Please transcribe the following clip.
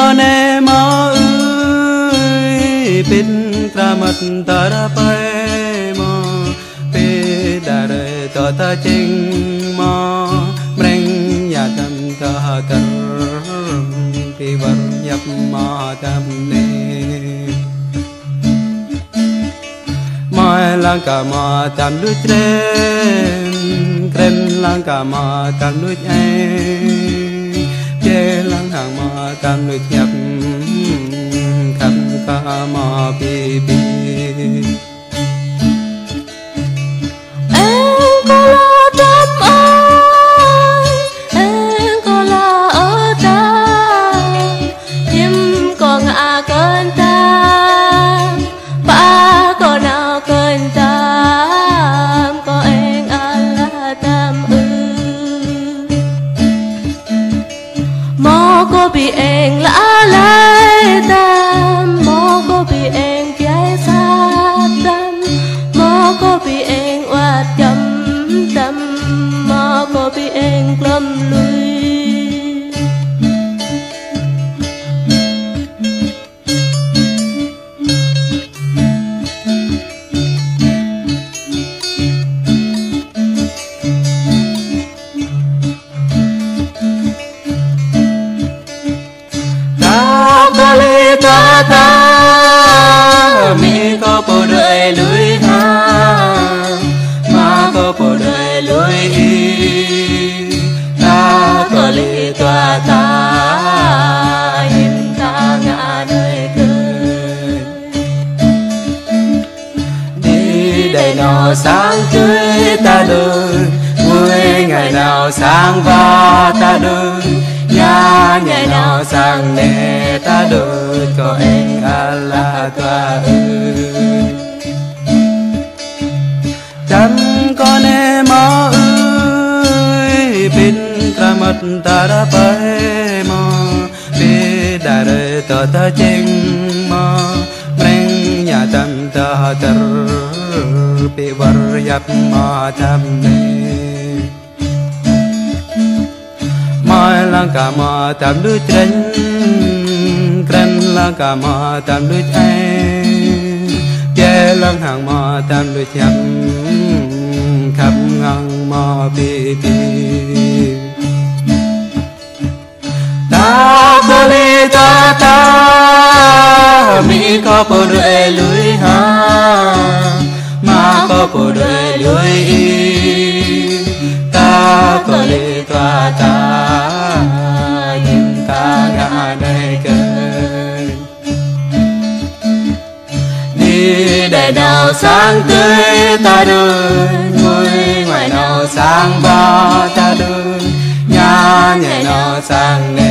con em ơi pin tra mặt ta đã bay mò pe đã đời ta ta chinh mò breng ya tam ta tar pe var yap ma tam ne mai lang cả ma tam đuôi kren lang cả ma tam đuôi em chê lang hàng ma tam đuôi nhập khắp cả ma pi pi em có lo đắm ai em có lo ở ta nhưng có ngã cơn ta ba có nào cơn ta có em Allah tam mô có bị em lạ lại tam mô có bị em ghé xa tâm mô có bị em oát chấm tâm mô có bị em lâm lui ta mi có bộ đời lưới ha ma có bộ đời lưới ta có lý tòa ta nhìn ta ngã đời cười đi đây nào sáng cưới ta đường vui ngày nào sáng va ta đường ngày nào sang nè ta được có anh Allah toa ơi chăm con em ơi pin tra mặt ta đã bay mò pe đã đời ta chinh mò breng nhà tâm ta tar pe var yap ma tham ne mai lang cả ma tam đuôi kren lang cả ma tam đuôi em che lang hàng ma tam đuôi chăm khắp ngang ma pi pi ta có lý ta mi có bộ đời lưới ha ma có bộ đời lưới ta có lý ta nhìn ta ngã đời cười đi để nào sáng tươi ta đường vui ngoài nào sáng ba ta đường nhà ngày nào sáng nè